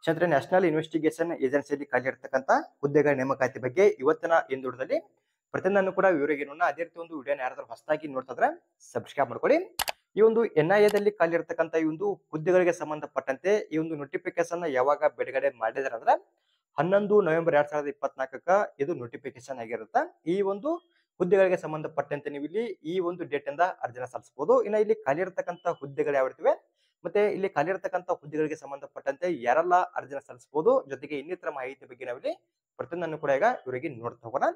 ಕ್ಷೇತ್ರ national investigation ಏಜೆನ್ಸಿಯಲ್ಲಿ ಖಾಲಿ ಇರತಕ್ಕಂತ ಹುದ್ದೆಗಳ ನೇಮಕಾತಿ ಬಗ್ಗೆ ಇವತ್ತಿನ ಹಿಂದುಳಿದಲ್ಲಿ ಪ್ರತಿಯೊಂದನ್ನು ಕೂಡ ವಿವರವಾಗಿ ನೋಡೋಣ. ಅದೇ ರೀತಿ ಒಂದು ವಿಡಿಯೋನ ಯಾರಾದ್ರೂ ಹೊಸದಾಗಿ ನೋಡ್ತಿದ್ರೆ ಸಬ್ಸ್ಕ್ರೈಬ್ ಮಾಡ್ಕೊಳ್ಳಿ. ಈ ಒಂದು NIA ದಲ್ಲಿ ಖಾಲಿ ಇರತಕ್ಕಂತ ಈ ಒಂದು ಹುದ್ದೆಗಳಿಗೆ ಸಂಬಂಧಪಟ್ಟಂತೆ ಈ ಒಂದು ನೋಟಿಫಿಕೇಶನ್ ಯಾವಾಗ ಬಿಡುಗಡೆ ಮಾಡಿದಾರೆ ಅಂದ್ರೆ 11 ನವೆಂಬರ್ 2024ಕ್ಕ ಇದು ನೋಟಿಫಿಕೇಶನ್ ಆಗಿರುತ್ತೆ. ಈ ಒಂದು ಹುದ್ದೆಗಳಿಗೆ ಸಂಬಂಧಪಟ್ಟಂತೆ ನೀವು ಇಲ್ಲಿ ಈ ಒಂದು ಡೇಟ್ ಇಂದ ಅರ್ಜಿನ ಸಲ್ಲಿಸಬಹುದು. ಇನ್ನು ಇಲ್ಲಿ ಖಾಲಿ ಇರತಕ್ಕಂತ ಹುದ್ದೆಗಳು ಯಾವ ಇರ್ತವೆ ಮತ್ತೆ ಇಲ್ಲಿ ಖಾಲಿ ಇರತಕ್ಕಂತ ಹುದ್ದೆಗಳಿಗೆ ಸಂಬಂಧಪಟ್ಟಂತೆ ಯಾರೆಲ್ಲ ಅರ್ಜಿನ ಸಲ್ಲಿಸಬಹುದು, ಜೊತೆಗೆ ಇನ್ನಿತರ ಮಾಹಿತಿ ಬಗ್ಗೆ ನಾವಿಲ್ಲಿ ಪ್ರತಿಯೊಂದನ್ನು ಕೂಡ ಈಗ ಇವರಿಗೆ ನೋಡ್ತಾ ಹೋಗೋಣ.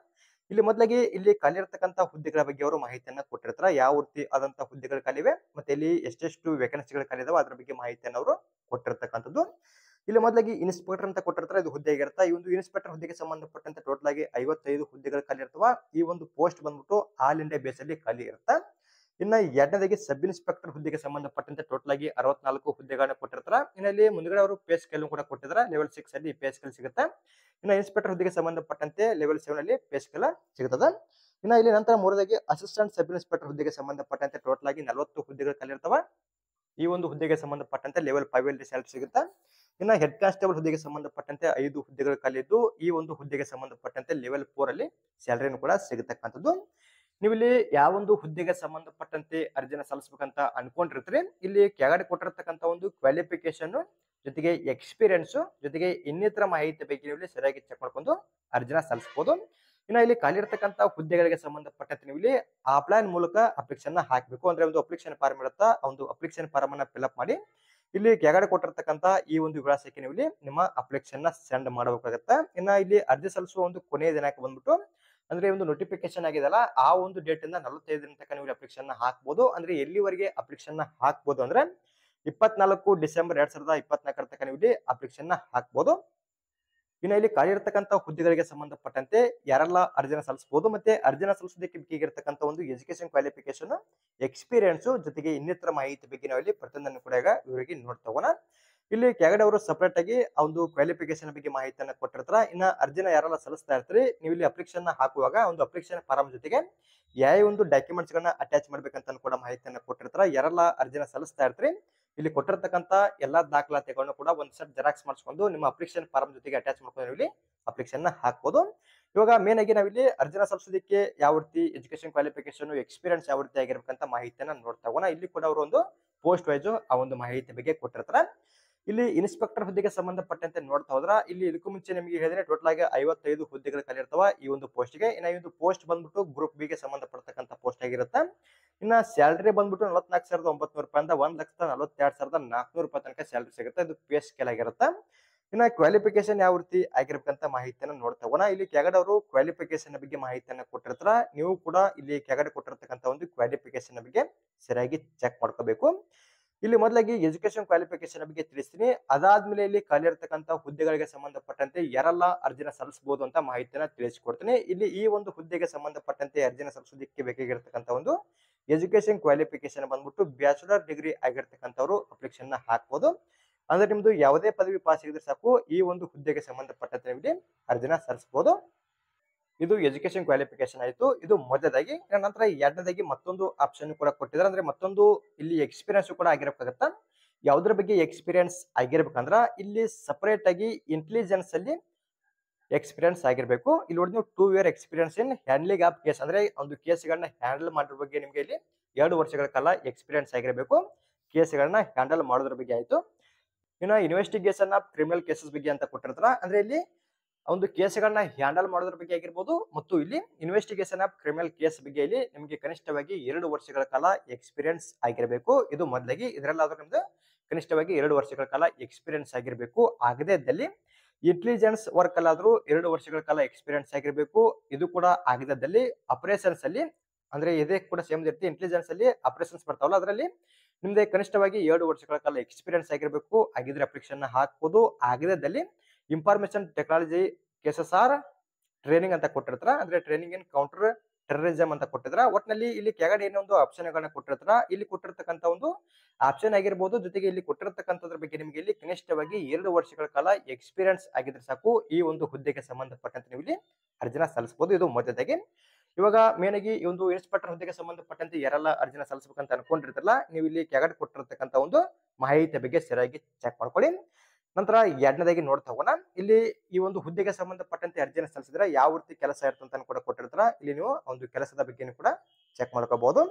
ಇಲ್ಲಿ ಮೊದಲಿಗೆ ಇಲ್ಲಿ ಖಾಲಿ ಇರತಕ್ಕಂತ ಹುದ್ದೆಗಳ ಬಗ್ಗೆ ಅವರು ಮಾಹಿತಿಯನ್ನ ಕೊಟ್ಟಿರ್ತಾರೆ. ಯಾವ ರೀತಿ ಆದಂತ ಹುದ್ದೆಗಳು ಖಾಲಿವೆ ಮತ್ತೆ ಇಲ್ಲಿ ಎಷ್ಟೆಷ್ಟು ವೇಕೆನ್ಸಿಗಳು ಖಾಲಿ ಇದಾವೆ ಅದ್ರ ಬಗ್ಗೆ ಮಾಹಿತಿಯನ್ನು ಅವರು ಕೊಟ್ಟಿರ್ತಕ್ಕಂಥದ್ದು. ಇಲ್ಲಿ ಮೊದಲಿಗೆ ಇನ್ಸ್ಪೆಕ್ಟರ್ ಅಂತ ಕೊಟ್ಟಿರ್ತಾರೆ, ಇದು ಹುದ್ದೆ ಆಗಿರುತ್ತೆ. ಈ ಒಂದು ಇನ್ಸ್ಪೆಕ್ಟರ್ ಹುದ್ದೆಗೆ ಸಂಬಂಧಪಟ್ಟಂತೆ ಟೋಟಲ್ ಆಗಿ 55 ಹುದ್ದೆಗಳು ಖಾಲಿ ಇರ್ತವ. ಈ ಒಂದು ಪೋಸ್ಟ್ ಬಂದ್ಬಿಟ್ಟು ಆಲ್ ಇಂಡಿಯಾ ಬೇಸ್ ಅಲ್ಲಿ ಖಾಲಿ ಇರುತ್ತೆ. ಇನ್ನ ಎರಡನೇದಾಗಿ ಸಬ್ ಇನ್ಸ್ಪೆಕ್ಟರ್ ಹುದ್ದೆಗೆ ಸಂಬಂಧಪಟ್ಟಂತೆ ಟೋಟಲ್ ಆಗಿ 64 ಹುದ್ದೆಗಳನ್ನ ಕೊಟ್ಟಿರ್ತಾರೆ. ಇನ್ನಲ್ಲಿ ಮುಂದ್ಗಡೆ ಅವರು ಪೇ ಸ್ಕೇಲ್ ಕೂಡ ಕೊಟ್ಟಿದ್ದಾರೆ. ಲೆವೆಲ್ 6 ಅಲ್ಲಿ ಪೇ ಸ್ಕೇಲ್ ಸಿಗುತ್ತೆ. ಇನ್ನ ಇನ್ಸ್ಪೆಕ್ಟರ್ ಹುದ್ದೆಗೆ ಸಂಬಂಧಪಟ್ಟಂತೆ ಲೆವೆಲ್ 7 ಅಲ್ಲಿ ಪೇ ಸ್ಕೇಲ್ ಸಿಗುತ್ತದೆ. ಇನ್ನ ಇಲ್ಲಿ ನಂತರ ಮೂರನೇದಾಗಿ ಅಸಿಸ್ಟೆಂಟ್ ಸಬ್ ಇನ್ಸ್ಪೆಕ್ಟರ್ ಹುದ್ದೆಗೆ ಸಂಬಂಧಪಟ್ಟಂತೆ ಟೋಟಲ್ ಆಗಿ 40 ಹುದ್ದೆಗಳು ಖಾಲಿ ಇರ್ತವ. ಈ ಒಂದು ಹುದ್ದೆಗೆ ಸಂಬಂಧಪಟ್ಟಂತೆ ಲೆವೆಲ್ 5 ಅಲ್ಲಿ ಸ್ಯಾಲರಿ ಸಿಗುತ್ತೆ. ಇನ್ನ ಹೆಡ್ ಕಾನ್ಸ್ಟೇಬಲ್ ಹುದ್ದೆಗೆ ಸಂಬಂಧಪಟ್ಟಂತೆ 5 ಹುದ್ದೆಗಳು ಖಾಲಿ ಇದ್ದು ಈ ಒಂದು ಹುದ್ದೆಗೆ ಸಂಬಂಧಪಟ್ಟಂತೆ ಲೆವೆಲ್ 4 ಅಲ್ಲಿ ಸ್ಯಾಲರಿನೂ ಕೂಡ ಸಿಗತಕ್ಕಂಥದ್ದು. ನೀವು ಇಲ್ಲಿ ಯಾವ ಒಂದು ಹುದ್ದೆಗೆ ಸಂಬಂಧಪಟ್ಟಂತೆ ಅರ್ಜಿನ ಸಲ್ಲಿಸಬೇಕಂತ ಅನ್ಕೊಂಡಿರ್ತೀರಿ, ಇಲ್ಲಿ ಕೆಳಗಡೆ ಕೊಟ್ಟಿರತಕ್ಕಂತ ಒಂದು ಕ್ವಾಲಿಫಿಕೇಶನ್ ಜೊತೆಗೆ ಎಕ್ಸ್ಪೀರಿಯನ್ಸ್ ಜೊತೆಗೆ ಇನ್ನಿತರ ಮಾಹಿತಿ ಬಗ್ಗೆ ನೀವು ಇಲ್ಲಿ ಸರಿಯಾಗಿ ಚೆಕ್ ಮಾಡ್ಕೊಂಡು ಅರ್ಜಿನ ಸಲ್ಲಿಸಬಹುದು. ಇನ್ನ ಇಲ್ಲಿ ಖಾಲಿ ಇರತಕ್ಕಂತ ಹುದ್ದೆಗಳಿಗೆ ಸಂಬಂಧಪಟ್ಟಂತೆ ನೀವು ಇಲ್ಲಿ ಆಫ್ಲೈನ್ ಮೂಲಕ ಅಪ್ಲಿಕೇಶನ್ ಹಾಕಬೇಕು. ಅಂದ್ರೆ ಒಂದು ಅಪ್ಲಿಕೇಶನ್ ಫಾರ್ಮ್ ಇರುತ್ತಾ, ಒಂದು ಅಪ್ಲಿಕೇಶನ್ ಫಾರ್ಮ್ ಅನ್ನ ಫಿಲ್ಅಪ್ ಮಾಡಿ ಇಲ್ಲಿ ಕೆಳಗಡೆ ಕೊಟ್ಟಿರತಕ್ಕಂತ ಈ ಒಂದು ವಿಳಾಸಕ್ಕೆ ನೀವು ಇಲ್ಲಿ ನಿಮ್ಮ ಅಪ್ಲಿಕೇಶನ್ ನ ಸೆಂಡ್ ಮಾಡಬೇಕಾಗತ್ತೆ. ಇನ್ನ ಇಲ್ಲಿ ಅರ್ಜಿ ಸಲ್ಲಿಸುವ ಒಂದು ಕೊನೆಯ ದಿನಾಂಕ ಬಂದ್ಬಿಟ್ಟು ಅಂದ್ರೆ ಒಂದು ನೋಟಿಫಿಕೇಶನ್ ಆಗಿದೆಲ್ಲ ಆ ಒಂದು ಡೇಟ್ ಇಂದ 45 ದಿನ ತನಕ ನೀವು ಅಪ್ಲಿಕೇಶನ್ ಹಾಕಬಹುದು. ಅಂದ್ರೆ ಎಲ್ಲಿವರೆಗೆ ಅಪ್ಲಿಕೇಶನ್ ಹಾಕಬಹುದು ಅಂದ್ರೆ 24 ಡಿಸೆಂಬರ್ 2024 ತನಕ ನೀವು ಇಲ್ಲಿ ಅಪ್ಲಿಕೇಶನ್ ಹಾಕಬಹುದು. ಇನ್ನು ಇಲ್ಲಿ ಖಾಲಿ ಇರತಕ್ಕಂತ ಹುದ್ದೆಗಳಿಗೆ ಸಂಬಂಧಪಟ್ಟಂತೆ ಯಾರೆಲ್ಲ ಅರ್ಜಿನ ಸಲ್ಲಿಸಬಹುದು ಮತ್ತೆ ಅರ್ಜಿನ ಸಲ್ಲಿಸೋದಕ್ಕೆ ಬೇಕಾಗಿರ್ತಕ್ಕಂಥ ಒಂದು ಎಜುಕೇಶನ್ ಕ್ವಾಲಿಫಿಕೇಶನ್, ಎಕ್ಸ್ಪೀರಿಯನ್ಸ್ ಜೊತೆಗೆ ಇನ್ನಿತರ ಮಾಹಿತಿ ಬಗ್ಗೆ ನಾವು ಇಲ್ಲಿ ಪ್ರತಿಯೊಂದನ್ನು ಕೂಡ ಈಗ ಇವರಿಗೆ ನೋಡ್ತಾ ಹೋಗೋಣ. ಇಲ್ಲಿ ಕೆಳಗಡೆ ಅವರು ಸಪರೇಟ್ ಆಗಿ ಆ ಒಂದು ಕ್ವಾಲಿಫಿಕೇಶನ್ ಬಗ್ಗೆ ಮಾಹಿತಿಯನ್ನ ಕೊಟ್ಟಿರ್ತಾರೆ. ಇನ್ನ ಅರ್ಜಿನ ಯಾರೆಲ್ಲ ಸಲ್ಲಿಸ್ತಾ ಇರ್ತೀರಿ, ನೀವು ಇಲ್ಲಿ ಅಪ್ಲಿಕೇಶನ್ ಹಾಕುವಾಗ ಒಂದು ಅಪ್ಲಿಕೇಶನ್ ಫಾರಂ ಜೊತೆಗೆ ಯಾವ ಒಂದು ಡಾಕ್ಯುಮೆಂಟ್ಸ್ ಗಳನ್ನ ಅಟ್ಯಾಚ್ ಮಾಡ್ಬೇಕಂತ ಕೂಡ ಮಾಹಿತಿಯನ್ನ ಕೊಟ್ಟಿರ್ತಾರೆ. ಯಾರೆಲ್ಲ ಅರ್ಜಿನ ಸಲ್ಲಿಸ್ತಾ ಇರ್ತೀರಿ ಇಲ್ಲಿ ಕೊಟ್ಟಿರ್ತಕ್ಕಂತ ಎಲ್ಲಾ ದಾಖಲಾತಿಗಳನ್ನು ಕೂಡ ಒಂದ್ ಸೆಟ್ ಜೆರಾಕ್ಸ್ ಮಾಡಿಸ್ಕೊಂಡು ನಿಮ್ಮ ಅಪ್ಲಿಕೇಶನ್ ಫಾರಂ ಜೊತೆಗೆ ಅಟ್ಯಾಚ್ ಮಾಡ್ಕೊಂಡು ಇಲ್ಲಿ ಅಪ್ಲಿಕೇಶನ್ ಹಾಕಬಹುದು. ಇವಾಗ ಮೇನ್ ಆಗಿ ನಾವಿಲ್ಲಿ ಅರ್ಜಿನ ಸಲ್ಲಿಸೋದಕ್ಕೆ ಯಾವ ರೀತಿ ಎಜುಕೇಶನ್ ಕ್ವಾಲಿಫಿಕೇಶನ್, ಎಕ್ಸ್ಪೀರಿಯನ್ಸ್ ಯಾವ ರೀತಿ ಆಗಿರ್ಬೇಕಂತ ಮಾಹಿತಿಯನ್ನ ನೋಡ್ತಾ ಹೋಗೋಣ. ಇಲ್ಲಿ ಕೂಡ ಅವರು ಒಂದು ಪೋಸ್ಟ್ ವೈಸ್ ಆ ಒಂದು ಮಾಹಿತಿ ಬಗ್ಗೆ ಕೊಟ್ಟಿರ್ತಾರೆ. ಇಲ್ಲಿ ಇನ್ಸ್ಪೆಕ್ಟರ್ ಹುದ್ದೆಗೆ ಸಂಬಂಧಪಟ್ಟಂತೆ ನೋಡ್ತಾ ಹೋದ್ರ ಇಲ್ಲಿ ಇದಕ್ಕೂ ಮುಂಚೆ ನಿಮಗೆ ಹೇಳಿದ್ರೆ ಟೋಟಲ್ ಆಗಿ 55 ಹುದ್ದೆಗಳು ಖಾಲಿ ಇರ್ತವ ಈ ಒಂದು ಪೋಸ್ಟ್ಗೆ. ಇನ್ನ ಈ ಒಂದು ಪೋಸ್ಟ್ ಬಂದ್ಬಿಟ್ಟು ಗ್ರೂಪ್ ಬಿ ಗೆ ಸಂಬಂಧಪಟ್ಟಂತ ಪೋಸ್ಟ್ ಆಗಿರುತ್ತೆ. ಇನ್ನ ಸ್ಯಾಲರಿ ಬಂದ್ಬಿಟ್ಟು 44,900 ರೂಪಾಯಿಂದ 1,42,400 ರೂಪಾಯಿ ತನಕ ಸ್ಯಾಲರಿ ಸಿಗುತ್ತೆ. ಇದು ಪೇ ಸ್ಕೇಲ್ ಆಗಿರುತ್ತೆ. ಇನ್ನ ಕ್ವಾಲಿಫಿಕೇಶನ್ ಯಾವ ರೀತಿ ಆಗಿರ್ಬೇಕಂತ ಮಾಹಿತಿಯನ್ನ ನೋಡ್ತಾ ಹೋಗೋಣ. ಇಲ್ಲಿ ಕೆಳಗಡೆ ಅವರು ಕ್ವಾಲಿಫಿಕೇಶನ್ ಬಗ್ಗೆ ಮಾಹಿತಿಯನ್ನ ಕೊಟ್ಟಿರ್ತಾರ. ನೀವು ಕೂಡ ಇಲ್ಲಿ ಕೆಳಗಡೆ ಕೊಟ್ಟಿರ್ತಕ್ಕಂಥ ಒಂದು ಕ್ವಾಲಿಫಿಕೇಶನ್ ಬಗ್ಗೆ ಸರಿಯಾಗಿ ಚೆಕ್ ಮಾಡ್ಕೋಬೇಕು. ಇಲ್ಲಿ ಮೊದಲಾಗಿ ಎಜುಕೇಶನ್ ಕ್ವಾಲಿಫಿಕೇಶನ್ ಬಗ್ಗೆ ತಿಳಿಸ್ತೀನಿ. ಅದಾದ್ಮೇಲೆ ಇಲ್ಲಿ ಖಾಲಿ ಇರತಕ್ಕಂತ ಹುದ್ದೆಗಳಿಗೆ ಸಂಬಂಧಪಟ್ಟಂತೆ ಯಾರೆಲ್ಲ ಅರ್ಜಿನ ಸಲ್ಲಿಸಬಹುದು ಅಂತ ಮಾಹಿತಿಯನ್ನ ತಿಳಿಸಿಕೊಡ್ತೀನಿ. ಇಲ್ಲಿ ಈ ಒಂದು ಹುದ್ದೆಗೆ ಸಂಬಂಧಪಟ್ಟಂತೆ ಅರ್ಜಿನ ಸಲ್ಲಿಸೋದಕ್ಕೆ ಬೇಕಾಗಿರ್ತಕ್ಕಂಥ ಒಂದು ಎಜುಕೇಶನ್ ಕ್ವಾಲಿಫಿಕೇಶನ್ ಬಂದ್ಬಿಟ್ಟು ಬ್ಯಾಚುಲರ್ ಡಿಗ್ರಿ ಆಗಿರ್ತಕ್ಕಂಥವ್ರು ಅಪ್ಲಿಕೇಶನ್ ಹಾಕಬಹುದು. ಅಂದ್ರೆ ನಿಮ್ದು ಯಾವುದೇ ಪದವಿ ಪಾಸ್ ಆಗಿದ್ರೆ ಸಾಕು ಈ ಒಂದು ಹುದ್ದೆಗೆ ಸಂಬಂಧಪಟ್ಟಂತೆ ನಿಮಗೆ ಅರ್ಜಿನ ಸಲ್ಲಿಸಬಹುದು. ಇದು ಎಜುಕೇಶನ್ ಕ್ವಾಲಿಫಿಕೇಶನ್ ಆಯ್ತು. ಇದು ಮೊದಲದಾಗಿ. ನಂತರ ಎರಡನೇದಾಗಿ ಮತ್ತೊಂದು ಆಪ್ಷನ್ ಕೂಡ ಕೊಟ್ಟಿದ್ದಾರೆ. ಅಂದ್ರೆ ಮತ್ತೊಂದು ಇಲ್ಲಿ ಎಕ್ಸ್ಪೀರಿಯನ್ಸ್ ಕೂಡ ಆಗಿರಬೇಕಾಗತ್ತ. ಯಾವುದ್ರ ಬಗ್ಗೆ ಎಕ್ಸ್ಪೀರಿಯನ್ಸ್ ಆಗಿರ್ಬೇಕಂದ್ರ ಇಲ್ಲಿ ಸಪರೇಟ್ ಆಗಿ ಇಂಟೆಲಿಜೆನ್ಸ್ ಅಲ್ಲಿ ಎಕ್ಸ್ಪೀರಿಯನ್ಸ್ ಆಗಿರ್ಬೇಕು. ಇಲ್ಲಿ ನೋಡಿ ನೀವು 2 year experience in handling of case, ಅಂದ್ರೆ ಒಂದು ಕೇಸ್ಗಳನ್ನ ಹ್ಯಾಂಡಲ್ ಮಾಡೋದ್ರ ಬಗ್ಗೆ ನಿಮಗೆ ಇಲ್ಲಿ 2 ವರ್ಷಗಳ ಕಾಲ ಎಕ್ಸ್ಪೀರಿಯನ್ಸ್ ಆಗಿರಬೇಕು. ಕೇಸ್ಗಳನ್ನ ಹ್ಯಾಂಡಲ್ ಮಾಡೋದ್ರ ಬಗ್ಗೆ ಆಯ್ತು. ಇನ್ನು ಇನ್ವೆಸ್ಟಿಗೇಷನ್ ಆಫ್ ಕ್ರಿಮಿನಲ್ ಕೇಸಸ್ ಬಗ್ಗೆ ಅಂತ ಕೊಟ್ಟಿರ್ತಾರ. ಅಂದ್ರೆ ಇಲ್ಲಿ ಒಂದು ಕೇಸ್ಗಳನ್ನ ಹ್ಯಾಂಡಲ್ ಮಾಡೋದ್ರ ಬಗ್ಗೆ ಆಗಿರ್ಬೋದು ಮತ್ತು ಇಲ್ಲಿ ಇನ್ವೆಸ್ಟಿಗೇಷನ್ ಆಫ್ ಕ್ರಿಮಿನಲ್ ಕೇಸ್ ಬಗ್ಗೆ ಇಲ್ಲಿ ನಿಮಗೆ ಕನಿಷ್ಠವಾಗಿ 2 ವರ್ಷಗಳ ಕಾಲ ಎಕ್ಸ್ಪೀರಿಯನ್ಸ್ ಆಗಿರಬೇಕು. ಇದು ಮೊದಲಾಗಿ. ಇದರಲ್ಲಾದ್ರೂ ನಿಮ್ದು ಕನಿಷ್ಠವಾಗಿ 2 ವರ್ಷಗಳ ಕಾಲ ಎಕ್ಸ್ಪೀರಿಯನ್ಸ್ ಆಗಿರಬೇಕು. ಆಗದೇ ಇದ್ದಲ್ಲಿ ಇಂಟೆಲಿಜೆನ್ಸ್ ವರ್ಕ್ ಅಲ್ಲಾದ್ರೂ 2 ವರ್ಷಗಳ ಕಾಲ ಎಕ್ಸ್ಪೀರಿಯನ್ಸ್ ಆಗಿರಬೇಕು. ಇದು ಕೂಡ ಆಗದಿದ್ದಲ್ಲಿ ಆಪರೇಷನ್ಸ್ ಅಲ್ಲಿ, ಅಂದ್ರೆ ಇದೇ ಕೂಡ ಸೇಮ್ ಇರುತ್ತೆ. ಇಂಟೆಲಿಜೆನ್ಸ್ ಅಲ್ಲಿ ಆಪರೇಷನ್ಸ್ ಬರ್ತಾವಲ್ಲ ಅದರಲ್ಲಿ ನಿಮ್ದೆ ಕನಿಷ್ಠವಾಗಿ 2 ವರ್ಷಗಳ ಕಾಲ ಎಕ್ಸ್ಪೀರಿಯನ್ಸ್ ಆಗಿರಬೇಕು. ಆಗಿದ್ರೆ ಅಪ್ಲಿಕೇಶನ್ ಹಾಕಬಹುದು. ಆಗದಿದ್ದಲ್ಲಿ information technology cases or training ಅಂತ ಕೊಟ್ಟಿರ್ತಾರ. ಅಂದ್ರೆ ಟ್ರೈನಿಂಗ್ ಇನ್ ಕೌಂಟರ್ ಟೆರರಿಸಂ ಅಂತ ಕೊಟ್ಟಿದ್ರ. ಒಟ್ಟಿನಲ್ಲಿ ಇಲ್ಲಿ ಕೆಳಗಡೆ ಏನೊಂದು ಆಪ್ಷನ್ ಗಳನ್ನ ಕೊಟ್ಟಿರ್ತಾರ. ಇಲ್ಲಿ ಕೊಟ್ಟಿರ್ತಕ್ಕಂಥ ಒಂದು ಆಪ್ಷನ್ ಆಗಿರ್ಬೋದು, ಜೊತೆಗೆ ಇಲ್ಲಿ ಕೊಟ್ಟಿರ್ತಕ್ಕಂಥದ್ರ ಬಗ್ಗೆ ನಿಮಗೆ ಇಲ್ಲಿ ಕನಿಷ್ಠವಾಗಿ 2 ವರ್ಷಗಳ ಕಾಲ ಎಕ್ಸ್ಪೀರಿಯನ್ಸ್ ಆಗಿದ್ರೆ ಸಾಕು ಈ ಒಂದು ಹುದ್ದೆಗೆ ಸಂಬಂಧಪಟ್ಟಂತೆ ನೀವು ಇಲ್ಲಿ ಅರ್ಜಿನ ಸಲ್ಲಿಸಬಹುದು. ಇದು ಮೊದಲದಾಗಿ. ಇವಾಗ ಮೇನ್ ಆಗಿ ಈ ಒಂದು ಇನ್ಸ್ಪೆಕ್ಟರ್ ಹುದ್ದೆಗೆ ಸಂಬಂಧಪಟ್ಟಂತೆ ಯಾರೆಲ್ಲ ಅರ್ಜಿನ ಸಲ್ಲಿಸಬೇಕಂತ ಅನ್ಕೊಂಡಿರ್ತಾರಲ್ಲ, ನೀವು ಇಲ್ಲಿ ಕೆಳಗಡೆ ಕೊಟ್ಟಿರ್ತಕ್ಕಂಥ ಒಂದು ಮಾಹಿತಿ ಬಗ್ಗೆ ಸರಿಯಾಗಿ ಚೆಕ್ ಮಾಡ್ಕೊಳ್ಳಿ. ನಂತರ ಎರಡನೇದಾಗಿ ನೋಡ್ತಾ ಹೋಗೋಣ. ಇಲ್ಲಿ ಈ ಒಂದು ಹುದ್ದೆಗೆ ಸಂಬಂಧಪಟ್ಟಂತೆ ಅರ್ಜಿಯನ್ನು ಸಲ್ಲಿಸಿದ್ರೆ ಯಾವ ರೀತಿ ಕೆಲಸ ಇರುತ್ತೆ ಅಂತ ಕೂಡ ಕೊಟ್ಟಿರ್ತಾರ. ಇಲ್ಲಿ ನೀವು ಒಂದು ಕೆಲಸದ ಬಗ್ಗೆನೂ ಕೂಡ ಚೆಕ್ ಮಾಡ್ಕೋಬಹುದು.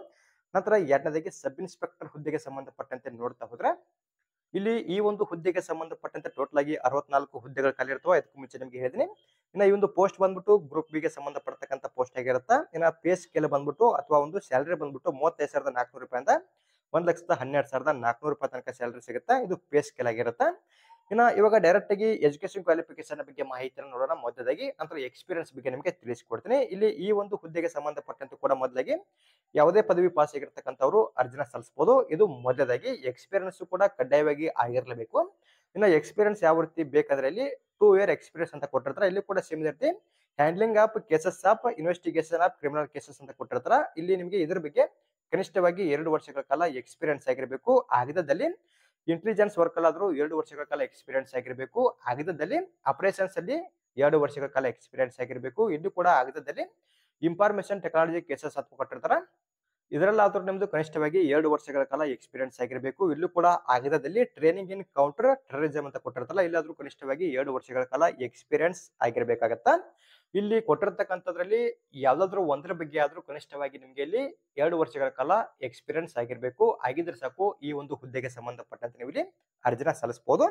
ನಂತರ ಎರಡನೇದಾಗಿ ಸಬ್ ಇನ್ಸ್ಪೆಕ್ಟರ್ ಹುದ್ದೆಗೆ ಸಂಬಂಧಪಟ್ಟಂತೆ ನೋಡ್ತಾ ಹೋದ್ರೆ ಇಲ್ಲಿ ಈ ಒಂದು ಹುದ್ದೆಗೆ ಸಂಬಂಧಪಟ್ಟಂತೆ ಟೋಟಲ್ ಆಗಿ 64 ಹುದ್ದೆಗಳು ಖಾಲಿ ಇರ್ತವೆ. ಅದಕ್ಕೂ ಮುಂಚೆ ನಿಮ್ಗೆ ಹೇಳಿದೀನಿ. ಇನ್ನ ಈ ಒಂದು ಪೋಸ್ಟ್ ಬಂದ್ಬಿಟ್ಟು ಗ್ರೂಪ್ ಬಿ ಗೆ ಸಂಬಂಧಪಟ್ಟತಕ್ಕಂಥ ಪೋಸ್ಟ್ ಆಗಿರುತ್ತೆ. ಇನ್ನ ಪೇ ಸ್ಕೇಲ್ ಬಂದ್ಬಿಟ್ಟು ಅಥವಾ ಒಂದು ಸ್ಯಾಲರಿ ಬಂದ್ಬಿಟ್ಟು 35,400 ರೂಪಾಯಿಂದ 1,12,400 ರೂಪಾಯಿ ತನಕ ಸ್ಯಾಲರಿ ಸಿಗುತ್ತೆ. ಇದು ಪೇ ಸ್ಕೇಲ್ ಆಗಿರುತ್ತೆ. ಇನ್ನ ಇವಾಗ ಡೈರೆಕ್ಟ್ ಆಗಿ ಎಜುಕೇಶನ್ ಕ್ವಾಲಿಫಿಕೇಶನ್ ಬಗ್ಗೆ ಮಾಹಿತಿಯನ್ನು ನೋಡೋಣ ಮೊದಲಾಗಿ. ನಂತರ ಎಕ್ಸ್ಪೀರಿಯನ್ಸ್ ಬಗ್ಗೆ ನಿಮಗೆ ತಿಳಿಸಿಕೊಡ್ತೀನಿ. ಇಲ್ಲಿ ಈ ಒಂದು ಹುದ್ದೆಗೆ ಸಂಬಂಧಪಟ್ಟಂತೆ ಕೂಡ ಮೊದಲಾಗಿ ಯಾವುದೇ ಪದವಿ ಪಾಸ್ ಆಗಿರ್ತಕ್ಕಂಥವ್ರು ಅರ್ಜಿನ ಸಲ್ಲಿಸಬಹುದು. ಇದು ಮೊದಲಾಗಿ ಎಕ್ಸ್ಪೀರಿಯನ್ಸ್ ಕೂಡ ಕಡ್ಡಾಯವಾಗಿ ಆಗಿರಲೇಬೇಕು. ಇನ್ನು ಎಕ್ಸ್ಪೀರಿಯನ್ಸ್ ಯಾವ ರೀತಿ ಬೇಕಾದ್ರೆ ಇಲ್ಲಿ 2 ಇಯರ್ ಎಕ್ಸ್ಪೀರಿಯನ್ಸ್ ಅಂತ ಕೊಟ್ಟಿರ್ತಾರೆ. ಇಲ್ಲಿ ಕೂಡ ಸೇಮ್ ಇರುತ್ತೆ. Handling of cases of investigation of criminal cases ಅಂತ ಕೊಟ್ಟಿರ್ತಾರೆ. ಇಲ್ಲಿ ನಿಮಗೆ ಇದ್ರ ಬಗ್ಗೆ ಕನಿಷ್ಠವಾಗಿ 2 ವರ್ಷಗಳ ಕಾಲ ಎಕ್ಸ್ಪೀರಿಯನ್ಸ್ ಆಗಿರಬೇಕು. ಆಗಿದ್ದಲ್ಲಿ ಇಂಟೆಲಿಜೆನ್ಸ್ ವರ್ಕ್ ಅಲ್ಲಾದ್ರೂ 2 ವರ್ಷಗಳ ಕಾಲ ಎಕ್ಸ್ಪೀರಿಯನ್ಸ್ ಆಗಿರಬೇಕು. ಆಗಿದ್ದಲ್ಲಿ ಆಪರೇಷನ್ಸ್ ಅಲ್ಲಿ 2 ವರ್ಷಗಳ ಕಾಲ ಎಕ್ಸ್ಪೀರಿಯನ್ಸ್ ಆಗಿರಬೇಕು. ಇದು ಕೂಡ ಆಗಿದ್ದಲ್ಲಿ ಇನ್ಫಾರ್ಮೇಶನ್ ಟೆಕ್ನಾಲಜಿ ಕೇಸಸ್ ಅಂತ ಕೊಟ್ಟಿರ್ತಾರೆ. ಇದರಲ್ಲಾದ್ರೂ ನಿಮ್ದು ಕನಿಷ್ಠವಾಗಿ 2 ವರ್ಷಗಳ ಕಾಲ ಎಕ್ಸ್ಪೀರಿಯನ್ಸ್ ಆಗಿರಬೇಕು. ಇಲ್ಲೂ ಕೂಡ ಆಗಿದ್ದಲ್ಲಿ ಟ್ರೈನಿಂಗ್ ಇನ್ ಕೌಂಟರ್ ಟೆರರಿಸಂ ಅಂತ ಕೊಟ್ಟಿರ್ತಾರಲ್ಲ, ಇಲ್ಲಾದ್ರೂ ಕನಿಷ್ಠವಾಗಿ 2 ವರ್ಷಗಳ ಕಾಲ ಎಕ್ಸ್ಪೀರಿಯನ್ಸ್ ಆಗಿರ್ಬೇಕಾಗತ್ತ. ಇಲ್ಲಿ ಕೊಟ್ಟಿರ್ತಕ್ಕಂಥದ್ರಲ್ಲಿ ಯಾವ್ದಾದ್ರು ಒಂದರ ಬಗ್ಗೆ ಆದ್ರೂ ಕನಿಷ್ಠವಾಗಿ ನಿಮ್ಗೆ ಇಲ್ಲಿ 2 ವರ್ಷಗಳ ಕಾಲ ಎಕ್ಸ್ಪೀರಿಯನ್ಸ್ ಆಗಿರ್ಬೇಕು. ಆಗಿದ್ರೆ ಸಾಕು ಈ ಒಂದು ಹುದ್ದೆಗೆ ಸಂಬಂಧಪಟ್ಟಂತೆ ನೀವು ಇಲ್ಲಿ ಅರ್ಜಿನ ಸಲ್ಲಿಸಬಹುದು.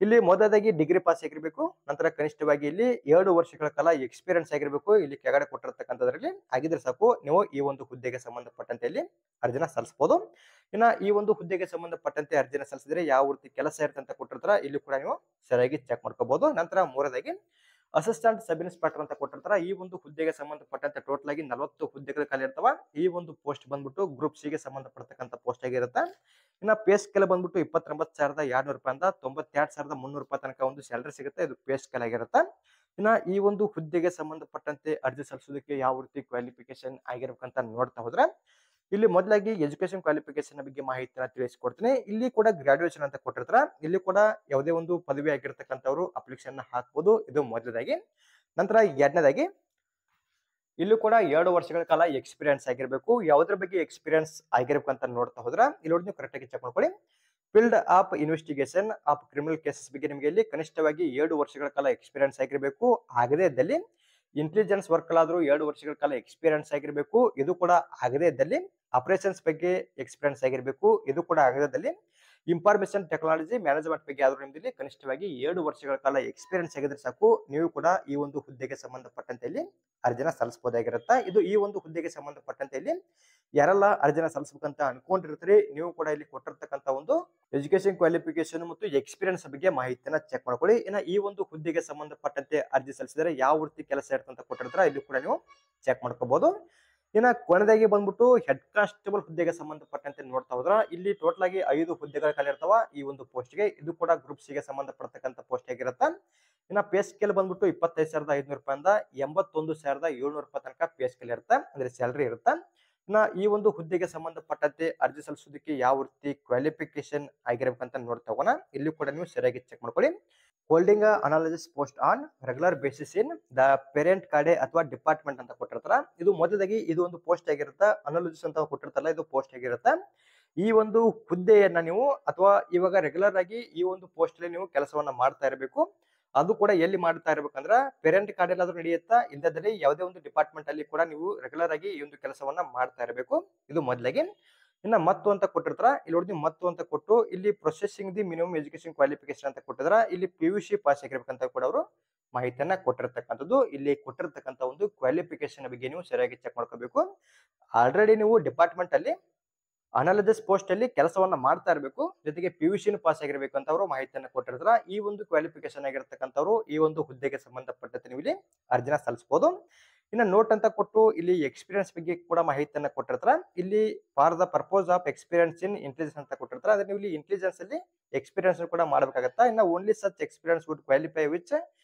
ಇಲ್ಲಿ ಮೊದಲಾಗಿ ಡಿಗ್ರಿ ಪಾಸ್ ಆಗಿರ್ಬೇಕು. ನಂತರ ಕನಿಷ್ಠವಾಗಿ ಇಲ್ಲಿ 2 ವರ್ಷಗಳ ಕಾಲ ಎಕ್ಸ್ಪೀರಿಯನ್ಸ್ ಆಗಿರ್ಬೇಕು. ಇಲ್ಲಿ ಕೆಳಗಡೆ ಕೊಟ್ಟಿರ್ತಕ್ಕಂಥದ್ರಲ್ಲಿ ಆಗಿದ್ರೆ ಸಾಕು ನೀವು ಈ ಒಂದು ಹುದ್ದೆಗೆ ಸಂಬಂಧಪಟ್ಟಂತೆ ಇಲ್ಲಿ ಅರ್ಜಿನ ಸಲ್ಲಿಸಬಹುದು. ಇನ್ನ ಈ ಒಂದು ಹುದ್ದೆಗೆ ಸಂಬಂಧಪಟ್ಟಂತೆ ಅರ್ಜಿನ ಸಲ್ಲಿಸಿದ್ರೆ ಯಾವ ರೀತಿ ಕೆಲಸ ಇರುತ್ತೆ ಅಂತ ಕೊಟ್ಟಿರ್ತಾರ. ಇಲ್ಲಿ ಕೂಡ ನೀವು ಸರಿಯಾಗಿ ಚೆಕ್ ಮಾಡ್ಕೋಬಹುದು. ನಂತರ ಮೂರನೇದಾಗಿ ಅಸಿಸ್ಟೆಂಟ್ ಸಬ್ ಇನ್ಸ್ಪೆಕ್ಟರ್ ಅಂತ ಕೊಟ್ಟಿರ್ತಾರ. ಈ ಒಂದು ಹುದ್ದೆಗೆ ಸಂಬಂಧಪಟ್ಟಂತೆ ಟೋಟಲ್ ಆಗಿ 40 ಹುದ್ದೆಗಳು ಖಾಲಿ ಇರ್ತವ. ಈ ಒಂದು ಪೋಸ್ಟ್ ಬಂದ್ಬಿಟ್ಟು ಗ್ರೂಪ್ ಸಿ ಗೆ ಸಂಬಂಧಪಟ್ಟತಕ್ಕಂಥ ಪೋಸ್ಟ್ ಆಗಿರುತ್ತೆ. ಇನ್ನ ಪೇ ಸ್ಕೇಲ್ ಬಂದ್ಬಿಟ್ಟು 29,200 ರೂಪಾಯಿಂದ 92,300 ರೂಪಾಯಿ ತನಕ ಒಂದು ಸ್ಯಾಲರಿ ಸಿಗುತ್ತೆ. ಇದು ಪೇ ಸ್ಕೇಲ್ ಆಗಿರುತ್ತೆ. ಇನ್ನ ಈ ಒಂದು ಹುದ್ದೆಗೆ ಸಂಬಂಧಪಟ್ಟಂತೆ ಅರ್ಜಿ ಸಲ್ಲಿಸೋದಕ್ಕೆ ಯಾವ ರೀತಿ ಕ್ವಾಲಿಫಿಕೇಶನ್ ಆಗಿರ್ಬೇಕಂತ ನೋಡ್ತಾ ಹೋದ್ರೆ ಇಲ್ಲಿ ಮೊದಲಾಗಿ ಎಜುಕೇಶನ್ ಕ್ವಾಲಿಫಿಕೇಶನ್ ಬಗ್ಗೆ ಮಾಹಿತಿನ ತಿಳಿಸಿಕೊಡ್ತೀನಿ. ಇಲ್ಲಿ ಕೂಡ ಗ್ರಾಡ್ಯುಯೇಷನ್ ಅಂತ ಕೊಟ್ಟಿರ್ತಾರ. ಇಲ್ಲಿ ಕೂಡ ಯಾವುದೇ ಒಂದು ಪದವಿ ಆಗಿರ್ತಕ್ಕಂಥವ್ರು ಅಪ್ಲಿಕೇಶನ್ ಹಾಕ್ಬೋದು. ಇದು ಮೊದಲದಾಗಿ. ನಂತರ ಎರಡನೇದಾಗಿ ಇಲ್ಲೂ ಕೂಡ 2 ವರ್ಷಗಳ ಕಾಲ ಎಕ್ಸ್ಪೀರಿಯನ್ಸ್ ಆಗಿರ್ಬೇಕು. ಯಾವುದ್ರ ಬಗ್ಗೆ ಎಕ್ಸ್ಪೀರಿಯನ್ಸ್ ಆಗಿರ್ಬೇಕು ಅಂತ ನೋಡ್ತಾ ಹೋದ್ರ ಇಲ್ಲಿ ನೋಡಿ ನೀವು ಕರೆಕ್ಟ್ ಆಗಿ ಚೆಕ್ ಮಾಡ್ಕೊಳ್ಳಿ. Field of investigation of criminal cases ಬಗ್ಗೆ ನಿಮಗೆ ಇಲ್ಲಿ ಕನಿಷ್ಠವಾಗಿ 2 ವರ್ಷಗಳ ಕಾಲ ಎಕ್ಸ್ಪೀರಿಯನ್ಸ್ ಆಗಿರಬೇಕು. ಆಗದೇ ಇದ್ದಲ್ಲಿ ಇಂಟೆಲಿಜೆನ್ಸ್ ವರ್ಕ್ ಆದ್ರೂ 2 ವರ್ಷಗಳ ಕಾಲ ಎಕ್ಸ್ಪೀರಿಯನ್ಸ್ ಆಗಿರಬೇಕು. ಇದು ಕೂಡ ಆಗದೇ ಇದ್ದಲ್ಲಿ ಆಪರೇಷನ್ಸ್ ಬಗ್ಗೆ ಎಕ್ಸ್ಪೀರಿಯನ್ಸ್ ಆಗಿರಬೇಕು. ಇದು ಕೂಡ ಆಗದೇ ಇದ್ದಲ್ಲಿ ಇನ್ಫಾರ್ಮೇಶನ್ ಟೆಕ್ನಾಲಜಿ ಮ್ಯಾನೇಜ್ಮೆಂಟ್ ಬಗ್ಗೆ ಆದ್ರೂ ನಿಮ್ಮಲ್ಲಿ ಕನಿಷ್ಠವಾಗಿ 2 ವರ್ಷಗಳ ಕಾಲ ಎಕ್ಸ್ಪೀರಿಯನ್ಸ್ ಆಗಿದ್ರೆ ಸಾಕು ನೀವು ಕೂಡ ಈ ಒಂದು ಹುದ್ದೆಗೆ ಸಂಬಂಧಪಟ್ಟಂತೆ ಇಲ್ಲಿ ಅರ್ಜಿನ ಸಲ್ಲಿಸಬಹುದಾಗಿರುತ್ತೆ. ಇದು ಈ ಒಂದು ಹುದ್ದೆಗೆ ಸಂಬಂಧಪಟ್ಟಂತೆ ಇಲ್ಲಿ ಯಾರೆಲ್ಲ ಅರ್ಜಿನ ಸಲ್ಲಿಸಬೇಕಂತ ಅನ್ಕೊಂಡಿರ್ತೀರಿ ನೀವು ಕೂಡ ಇಲ್ಲಿ ಕೊಟ್ಟಿರ್ತಕ್ಕಂಥ ಒಂದು ಎಜುಕೇಶನ್ ಕ್ವಾಲಿಫಿಕೇಶನ್ ಮತ್ತು ಎಕ್ಸ್ಪೀರಿಯನ್ಸ್ ಬಗ್ಗೆ ಮಾಹಿತಿನ ಚೆಕ್ ಮಾಡ್ಕೊಳ್ಳಿ. ಇನ್ನ ಈ ಒಂದು ಹುದ್ದೆಗೆ ಸಂಬಂಧಪಟ್ಟಂತೆ ಅರ್ಜಿ ಸಲ್ಲಿಸಿದರೆ ಯಾವ ರೀತಿ ಕೆಲಸ ಇರುತ್ತೆ ಅಂತ ಕೊಟ್ಟಿರ್ತಾರೆ ಇಲ್ಲಿ ಕೂಡ ನೀವು ಚೆಕ್ ಮಾಡ್ಕೋಬಹುದು. ಇನ್ನ ಕೊನೆದಾಗಿ ಬಂದ್ಬಿಟ್ಟು ಹೆಡ್ ಕಾನ್ಸ್ಟೇಬಲ್ ಹುದ್ದೆಗೆ ಸಂಬಂಧಪಟ್ಟಂತೆ ನೋಡ್ತಾ ಹೋದ್ರ ಇಲ್ಲಿ ಟೋಟಲ್ ಆಗಿ 5 ಹುದ್ದೆಗಳ ಖಾಲಿ ಇರ್ತಾವ ಈ ಒಂದು ಪೋಸ್ಟ್ ಗೆ. ಇದು ಕೂಡ ಗ್ರೂಪ್ ಸಿ ಗೆ ಸಂಬಂಧಪಟ್ಟತಕ್ಕಂಥ ಪೋಸ್ಟ್ ಆಗಿರುತ್ತೆ. ಇನ್ನ ಪೇ ಸ್ಕೇಲ್ ಬಂದ್ಬಿಟ್ಟು 25,500 ರೂಪಾಯಿಂದ 81,700 ರೂಪಾಯಿ ತನಕ ಪೇ ಸ್ಕೇಲ್ ಇರುತ್ತೆ, ಅಂದ್ರೆ ಸ್ಯಾಲರಿ ಇರುತ್ತೆ. ಇನ್ನ ಈ ಒಂದು ಹುದ್ದೆಗೆ ಸಂಬಂಧಪಟ್ಟಂತೆ ಅರ್ಜಿ ಸಲ್ಲಿಸೋದಕ್ಕೆ ಯಾವ ರೀತಿ ಕ್ವಾಲಿಫಿಕೇಶನ್ ಆಗಿರ್ಬೇಕಂತ ನೋಡ್ತಾ ಹೋಗೋಣ. ಇಲ್ಲಿ ಕೂಡ ನೀವು ಸರಿಯಾಗಿ ಚೆಕ್ ಮಾಡ್ಕೊಳ್ಳಿ. Holding analysis post on regular basis in the parent ಕಾರ್ಡೆ ಅಥವಾ ಡಿಪಾರ್ಟ್ಮೆಂಟ್ ಅಂತ ಕೊಟ್ಟಿರ್ತಾರ. ಇದು ಮೊದಲಾಗಿ ಇದು ಒಂದು ಪೋಸ್ಟ್ ಆಗಿರುತ್ತೆ. ಅನಾಲಿಸಿಸ್ ಅಂತ ಕೊಟ್ಟಿರ್ತಾರಲ್ಲ ಇದು ಪೋಸ್ಟ್ ಆಗಿರುತ್ತೆ. ಈ ಒಂದು ಹುದ್ದೆಯನ್ನ ನೀವು ಅಥವಾ ಇವಾಗ ರೆಗ್ಯುಲರ್ ಆಗಿ ಈ ಒಂದು ಪೋಸ್ಟ್ ಅಲ್ಲಿ ನೀವು ಕೆಲಸವನ್ನ ಮಾಡ್ತಾ ಇರಬೇಕು. ಅದು ಕೂಡ ಎಲ್ಲಿ ಮಾಡ್ತಾ ಇರ್ಬೇಕಂದ್ರ ಪೇರೆಂಟ್ ಕಾರ್ಡ್ ಎಲ್ಲಾದ್ರೂ ನಡೆಯುತ್ತಾ ಇಲ್ಲದಲ್ಲಿ ಯಾವುದೇ ಒಂದು ಡಿಪಾರ್ಟ್ಮೆಂಟ್ ಅಲ್ಲಿ ಕೂಡ ನೀವು ರೆಗ್ಯುಲರ್ ಆಗಿ ಈ ಒಂದು ಕೆಲಸವನ್ನ ಮಾಡ್ತಾ ಇರಬೇಕು. ಇದು ಮೊದಲಾಗಿ. ಇನ್ನ ಮತ್ತು ಅಂತ ಕೊಟ್ಟಿರ್ತಾರ. ಇಲ್ಲಿ ನೋಡಿ ಮತ್ತು ಅಂತ ಕೊಟ್ಟು ಇಲ್ಲಿ processing the minimum education qualification ಅಂತ ಕೊಟ್ಟಿದ್ರ. ಇಲ್ಲಿ PUC ಪಾಸ್ ಆಗಿರ್ಬೇಕಂತ ಕೂಡ ಅವರು ಮಾಹಿತಿಯನ್ನ ಕೊಟ್ಟಿರ್ತಕ್ಕಂಥದ್ದು. ಇಲ್ಲಿ ಕೊಟ್ಟಿರ್ತಕ್ಕಂಥ ಒಂದು ಕ್ವಾಲಿಫಿಕೇಶನ್ ಬಗ್ಗೆ ನೀವು ಸರಿಯಾಗಿ ಚೆಕ್ ಮಾಡ್ಕೋಬೇಕು. ಆಲ್ರೆಡಿ ನೀವು ಡಿಪಾರ್ಟ್ಮೆಂಟ್ ಅಲ್ಲಿ ಅನಾಲಿಸಿಸ್ ಪೋಸ್ಟ್ ಅಲ್ಲಿ ಕೆಲಸವನ್ನ ಮಾಡ್ತಾ ಇರಬೇಕು, ಜೊತೆಗೆ PUC ಪಾಸ್ ಆಗಿರ್ಬೇಕು ಅಂತ ಅವರು ಮಾಹಿತಿಯನ್ನ ಕೊಟ್ಟಿರ್ತಾರ. ಈ ಒಂದು ಕ್ವಾಲಿಫಿಕೇಶನ್ ಆಗಿರ್ತಕ್ಕಂಥವ್ರು ಈ ಒಂದು ಹುದ್ದೆಗೆ ಸಂಬಂಧಪಟ್ಟಂತೆ ನೀವು ಇಲ್ಲಿ ಅರ್ಜಿನ ಸಲ್ಲಿಸಬಹುದು. ಇನ್ನು ನೋಟ್ ಅಂತ ಕೊಟ್ಟು ಇಲ್ಲಿ ಎಕ್ಸ್ಪೀರಿಯನ್ಸ್ ಬಗ್ಗೆ ಕೂಡ ಮಾಹಿತಿಯನ್ನ ಕೊಟ್ಟಿರ್ತಾರ. ಇಲ್ಲಿ for the purpose of experience in intelligence ಅಂತ ಕೊಟ್ಟಿರ್ತಾರ. ಅದೇ ನೀವು ಇಲ್ಲಿ ಇಂಟೆಲಿಜೆನ್ಸ್ ಅಲ್ಲಿ ಎಕ್ಸ್ಪೀರಿಯನ್ಸ್ ಕೂಡ ಮಾಡಬೇಕಾಗತ್ತಾ. ಇನ್ನು only such experience would qualify which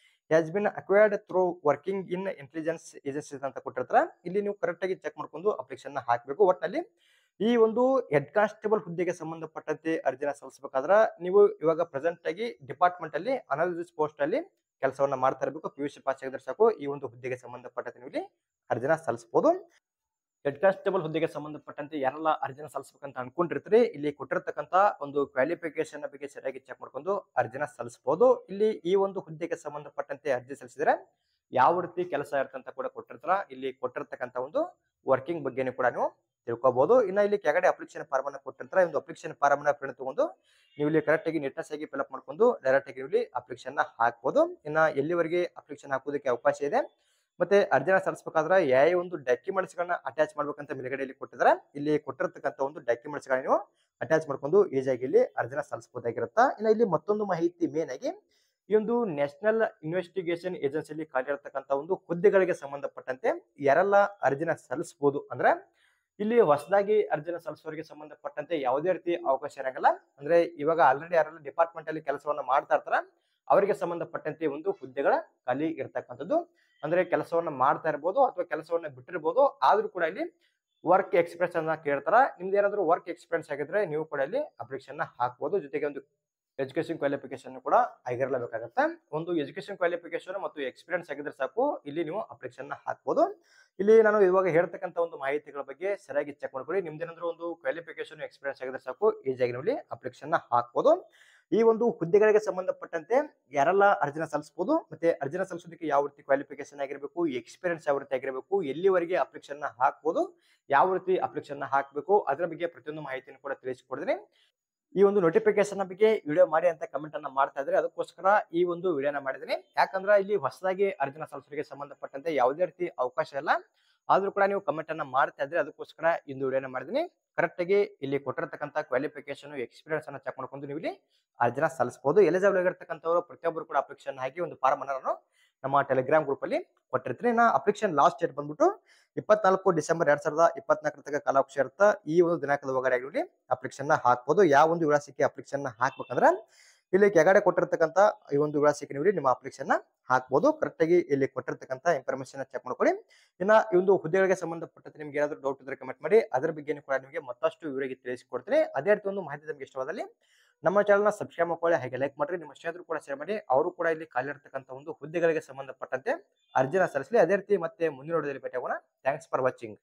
has been acquired through working in intelligence agencies ಅಂತ ಕೊಟ್ಟಿರ್ತಾರ. ಇಲ್ಲಿ ನೀವು ಕರೆಕ್ಟ್ ಆಗಿ ಚೆಕ್ ಮಾಡ್ಕೊಂಡು ಅಪ್ಲಿಕೇಶನ್ ಹಾಕಬೇಕು. ಒಟ್ಟಿನಲ್ಲಿ ಈ ಒಂದು ಹೆಡ್ ಕಾನ್ಸ್ಟೇಬಲ್ ಹುದ್ದೆಗೆ ಸಂಬಂಧಪಟ್ಟಂತೆ ಅರ್ಜಿನ ಸಲ್ಲಿಸಬೇಕಾದ್ರ ನೀವು ಇವಾಗ ಪ್ರೆಸೆಂಟ್ ಆಗಿ ಡಿಪಾರ್ಟ್ಮೆಂಟ್ ಅಲ್ಲಿ ಅನಾಲಿಸಿಸ್ ಪೋಸ್ಟ್ ಅಲ್ಲಿ ಕೆಲಸವನ್ನ ಮಾಡ್ತಾ ಇರಬೇಕು. PUC ಪಾಸ್ ಆಗಿದ್ರೆ ಸಾಕು ಈ ಒಂದು ಹುದ್ದೆಗೆ ಸಂಬಂಧಪಟ್ಟಂತೆ ನೀವು ಇಲ್ಲಿ ಅರ್ಜಿನ ಸಲ್ಲಿಸಬಹುದು. ಹೆಡ್ ಕಾನ್ಸ್ಟೇಬಲ್ ಹುದ್ದೆಗೆ ಸಂಬಂಧಪಟ್ಟಂತೆ ಯಾರೆಲ್ಲ ಅರ್ಜಿನ ಸಲ್ಲಿಸಬೇಕಂತ ಅನ್ಕೊಂಡಿರ್ತೀರಿ ಇಲ್ಲಿ ಕೊಟ್ಟಿರ್ತಕ್ಕಂತ ಒಂದು ಕ್ವಾಲಿಫಿಕೇಶನ್ ಬಗ್ಗೆ ಸರಿಯಾಗಿ ಚೆಕ್ ಮಾಡ್ಕೊಂಡು ಅರ್ಜಿನ ಸಲ್ಲಿಸಬಹುದು. ಇಲ್ಲಿ ಈ ಒಂದು ಹುದ್ದೆಗೆ ಸಂಬಂಧಪಟ್ಟಂತೆ ಅರ್ಜಿ ಸಲ್ಲಿಸಿದ್ರೆ ಯಾವ ರೀತಿ ಕೆಲಸ ಇರ್ತಂತ ಕೂಡ ಕೊಟ್ಟಿರ್ತಾರ. ಇಲ್ಲಿ ಕೊಟ್ಟಿರ್ತಕ್ಕಂತ ಒಂದು ವರ್ಕಿಂಗ್ ಬಗ್ಗೆನೂ ಕೂಡ ನೀವು ತಿಳ್ಕೊಬಹುದು. ಇನ್ನ ಇಲ್ಲಿ ಕೆಳಗಡೆ ಅಪ್ಲಿಕೇಶನ್ ಫಾರ್ಮ್ ಅನ್ನ ಕೊಟ್ಟಿರ್ತಾರೆ. ಒಂದು ಅಪ್ಲಿಕೇಶನ್ ಫಾರ್ಮ್ ಅನ್ನ ಪ್ರಿಂಟ್ ತಗೊಂಡು ನೀವು ಇಲ್ಲಿ ಕರೆಕ್ಟ್ ಆಗಿ ನೀಟ್ನೆಸ್ ಆಗಿ ಫಿಲ್ಅಪ್ ಮಾಡ್ಕೊಂಡು ಡೈರೆಕ್ಟ್ ಆಗಿ ಇಲ್ಲಿ ಅಪ್ಲಿಕೇಶನ್ ಹಾಕಬಹುದು. ಇನ್ನ ಎಲ್ಲಿವರೆಗೆ ಅಪ್ಲಿಕೇಶನ್ ಹಾಕೋದಕ್ಕೆ ಅವಕಾಶ ಇದೆ ಮತ್ತೆ ಅರ್ಜಿನ ಸಲ್ಲಿಸಬೇಕಾದ್ರೆ ಯಾವ ಒಂದು ಡಾಕ್ಯುಮೆಂಟ್ಸ್ ಗಳನ್ನ ಅಟ್ಯಾಚ್ ಮಾಡ್ಬೇಕಂತ ಮೇಲ್ಗಡೆಯಲ್ಲಿ ಕೊಟ್ಟಿದ್ದಾರೆ. ಇಲ್ಲಿ ಕೊಟ್ಟಿರ್ತಕ್ಕಂಥ ಒಂದು ಡಾಕ್ಯುಮೆಂಟ್ಸ್ ಗಳನ್ನ ನೀವು ಅಟ್ಯಾಚ್ ಮಾಡ್ಕೊಂಡು ಈಸಿಯಾಗಿ ಇಲ್ಲಿ ಅರ್ಜಿನ ಸಲ್ಲಿಸಬಹುದಾಗಿರುತ್ತಾ. ಇನ್ನ ಇಲ್ಲಿ ಮತ್ತೊಂದು ಮಾಹಿತಿ ಮೇನ್ ಆಗಿ ಈ ಒಂದು ನ್ಯಾಷನಲ್ ಇನ್ವೆಸ್ಟಿಗೇಷನ್ ಏಜೆನ್ಸಿಯಲ್ಲಿ ಖಾಲಿ ಇರತಕ್ಕಂತ ಒಂದು ಹುದ್ದೆಗಳಿಗೆ ಸಂಬಂಧಪಟ್ಟಂತೆ ಯಾರೆಲ್ಲ ಅರ್ಜಿನ ಸಲ್ಲಿಸಬಹುದು ಅಂದ್ರೆ ಇಲ್ಲಿ ಹೊಸದಾಗಿ ಅರ್ಜಿನ ಸಲ್ಲಿಸೋರಿಗೆ ಸಂಬಂಧಪಟ್ಟಂತೆ ಯಾವುದೇ ರೀತಿ ಅವಕಾಶ ಇರಂಗಿಲ್ಲ. ಅಂದ್ರೆ ಇವಾಗ ಆಲ್ರೆಡಿ ಯಾರೆಲ್ಲ ಡಿಪಾರ್ಟ್ಮೆಂಟ್ ಅಲ್ಲಿ ಕೆಲಸವನ್ನ ಮಾಡ್ತಾ ಇರ್ತಾರ ಅವರಿಗೆ ಸಂಬಂಧಪಟ್ಟಂತೆ ಒಂದು ಹುದ್ದೆಗಳ ಖಾಲಿ ಇರ್ತಕ್ಕಂಥದ್ದು. ಅಂದ್ರೆ ಕೆಲಸವನ್ನ ಮಾಡ್ತಾ ಇರ್ಬೋದು ಅಥವಾ ಕೆಲಸವನ್ನ ಬಿಟ್ಟಿರ್ಬೋದು, ಆದ್ರೂ ಕೂಡ ಇಲ್ಲಿ ವರ್ಕ್ ಎಕ್ಸ್ಪೀರಿಯನ್ಸ್ ಅನ್ನ ಕೇಳ್ತಾರ. ನಿಮ್ದು ಏನಾದ್ರು ವರ್ಕ್ ಎಕ್ಸ್ಪೀರಿಯನ್ಸ್ ಆಗಿದ್ರೆ ನೀವು ಕೂಡ ಇಲ್ಲಿ ಅಪ್ಲಿಕೇಶನ್ ಹಾಕಬಹುದು. ಜೊತೆಗೆ ಒಂದು ಎಜುಕೇಶನ್ ಕ್ವಾಲಿಫಿಕೇಶನ್ ಕೂಡ ಆಗಿರಲೇಬೇಕಾಗತ್ತೆ. ಒಂದು ಎಜುಕೇಶನ್ ಕ್ವಾಲಿಫಿಕೇಶನ್ ಮತ್ತು ಎಕ್ಸ್ಪೀರಿಯನ್ಸ್ ಆಗಿದ್ರೆ ಸಾಕು ಇಲ್ಲಿ ನೀವು ಅಪ್ಲಿಕೇಶನ್ ಹಾಕಬಹುದು. ಇಲ್ಲಿ ನಾನು ಇವಾಗ ಹೇಳ್ತಕ್ಕಂಥ ಒಂದು ಮಾಹಿತಿಗಳ ಬಗ್ಗೆ ಸರಿಯಾಗಿ ಚೆಕ್ ಮಾಡ್ಕೊಳ್ಳಿ. ನಿಮ್ದೇನಾದ್ರೂ ಒಂದು ಕ್ವಾಲಿಫಿಕೇಶನ್ ಎಕ್ಸ್ಪೀರಿಯನ್ಸ್ ಆಗಿದ್ರೆ ಸಾಕು ಈಸಿಯಾಗಿ ನೀವು ಇಲ್ಲಿ ಅಪ್ಲಿಕೇಶನ್ ಹಾಕಬಹುದು. ಈ ಒಂದು ಹುದ್ದೆಗಳಿಗೆ ಸಂಬಂಧಪಟ್ಟಂತೆ ಯಾರೆಲ್ಲ ಅರ್ಜಿನ ಸಲ್ಲಿಸಬಹುದು ಮತ್ತೆ ಅರ್ಜಿನ ಸಲ್ಲಿಸೋದಕ್ಕೆ ಯಾವ ರೀತಿ ಕ್ವಾಲಿಫಿಕೇಶನ್ ಆಗಿರಬೇಕು, ಎಕ್ಸ್ಪೀರಿಯನ್ಸ್ ಯಾವ ರೀತಿ ಆಗಿರಬೇಕು, ಎಲ್ಲಿವರೆಗೆ ಅಪ್ಲಿಕೇಶನ್ ಹಾಕಬಹುದು, ಯಾವ ರೀತಿ ಅಪ್ಲಿಕೇಶನ್ ಹಾಕಬೇಕು ಅದರ ಬಗ್ಗೆ ಪ್ರತಿಯೊಂದು ಮಾಹಿತಿಯನ್ನು ಕೂಡ ತಿಳಿಸಿಕೊಡ್ತೀನಿ. ಈ ಒಂದು ನೋಟಿಫಿಕೇಶನ್ ಬಗ್ಗೆ ವಿಡಿಯೋ ಮಾಡಿ ಅಂತ ಕಮೆಂಟ್ ಅನ್ನ ಮಾಡ್ತಾ ಇದ್ರೆ ಅದಕ್ಕೋಸ್ಕರ ಈ ಒಂದು ವಿಡಿಯೋನ ಮಾಡಿದ್ದೀನಿ. ಯಾಕಂದ್ರೆ ಇಲ್ಲಿ ಹೊಸದಾಗಿ ಅರ್ಜಿನ ಸಲ್ಲಿಸೋರಿಗೆ ಸಂಬಂಧಪಟ್ಟಂತೆ ಯಾವುದೇ ರೀತಿ ಅವಕಾಶ ಇಲ್ಲ, ಆದ್ರೂ ಕೂಡ ನೀವು ಕಮೆಂಟ್ ಅನ್ನ ಮಾಡ್ತಾ ಇದ್ರೆ ಅದಕ್ಕೋಸ್ಕರ ಇಂದು ವಿಡಿಯೋನ ಮಾಡಿದ್ದೀನಿ. ಕರೆಕ್ಟ್ ಆಗಿ ಇಲ್ಲಿ ಕೊಟ್ಟಿರ್ತಕ್ಕಂಥ ಕ್ವಾಲಿಫಿಕೇಶನ್ ಎಕ್ಸ್ಪೀರಿಯನ್ಸ್ ಅನ್ನ ಚೆಕ್ ಮಾಡ್ಕೊಂಡು ನೀವು ಇಲ್ಲಿ ಅರ್ಜಿನ ಸಲ್ಲಿಸಬಹುದು. ಎಲಿಜಿಬಲ್ ಆಗಿರ್ತಕ್ಕಂಥವರು ಪ್ರತಿಯೊಬ್ಬರು ಕೂಡ ಅಪ್ಲಿಕೇಶನ್ ಹಾಕಿ ಒಂದು ಫಾರ್ಮ್ ಅನ್ನ ನಾನು ನಮ್ಮ ಟೆಲಿಗ್ರಾಮ್ ಗ್ರೂಪ್ ಅಲ್ಲಿ ಕೊಟ್ಟಿರ್ತೀನಿ. ನಾ ಅಪ್ಲಿಕೇಶನ್ ಲಾಸ್ಟ್ ಡೇಟ್ ಬಂದ್ಬಿಟ್ಟು 24 ಡಿಸೆಂಬರ್ 2024 ತನಕ ಕಾಲಾವಕಾಶ ಇರುತ್ತೆ. ಈ ಒಂದು ದಿನಾಂಕದ ಒಳಗಡೆ ಇಲ್ಲಿ ಅಪ್ಲಿಕೇಶನ್ ಹಾಕಬಹುದು. ಯಾವ ಒಂದು ವಿಳಾಸಕ್ಕೆ ಅಪ್ಲಿಕೇಶನ್ ಹಾಕ್ಬೇಕಂದ್ರೆ ಇಲ್ಲಿ ಕೆಳಗಡೆ ಕೊಟ್ಟಿರ್ತಕ್ಕಂಥ ಈ ಒಂದು ವಿಳಾಸಕ್ಕೆ ನೀವು ನಿಮ್ಮ ಅಪ್ಲಿಕೇಶನ್ ಹಾಕಬಹುದು. ಕರೆಕ್ಟ್ ಆಗಿ ಇಲ್ಲಿ ಕೊಟ್ಟಿರ್ತಕ್ಕಂಥ ಇನ್ಫಾರ್ಮೇಶನ್ ಚೆಕ್ ಮಾಡ್ಕೊಳ್ಳಿ. ಇನ್ನ ಈ ಒಂದು ಹುದ್ದೆಗಳಿಗೆ ಸಂಬಂಧಪಟ್ಟಂತೆ ನಿಮ್ಗೆ ಏನಾದ್ರು ಡೌಟ್ ಇದ್ರೆ ಕಮೆಂಟ್ ಮಾಡಿ, ಅದರ ಬಗ್ಗೆ ಕೂಡ ನಿಮಗೆ ಮತ್ತಷ್ಟು ವಿವರವಾಗಿ ತಿಳಿಸಿಕೊಡ್ತೀನಿ. ಅದೇ ರೀತಿ ಒಂದು ಮಾಹಿತಿ ನಿಮಗೆ ಇಷ್ಟವಾದಲ್ಲಿ ನಮ್ಮ ಚಾನಲ್ನ ಸಬ್ಸ್ಕ್ರೈಬ್ ಮಾಡ್ಕೊಳ್ಳಿ, ಹಾಗೆ ಲೈಕ್ ಮಾಡ್ರಿ, ನಿಮ್ಮ ಸ್ನೇಹಿತರು ಕೂಡ ಶೇರ್ ಮಾಡಿ, ಅವರು ಕೂಡ ಇಲ್ಲಿ ಖಾಲಿ ಇರತಕ್ಕಂಥ ಒಂದು ಹುದ್ದೆಗಳಿಗೆ ಸಂಬಂಧಪಟ್ಟಂತೆ ಅರ್ಜಿನ ಸಲ್ಲಿಸಲಿ. ಅದೇ ರೀತಿ ಮತ್ತೆ ಮುಂದಿನ ವಿಡಿಯೋದಲ್ಲಿ ಭೇಟಿ ಆಗೋಣ. Thanks for watching.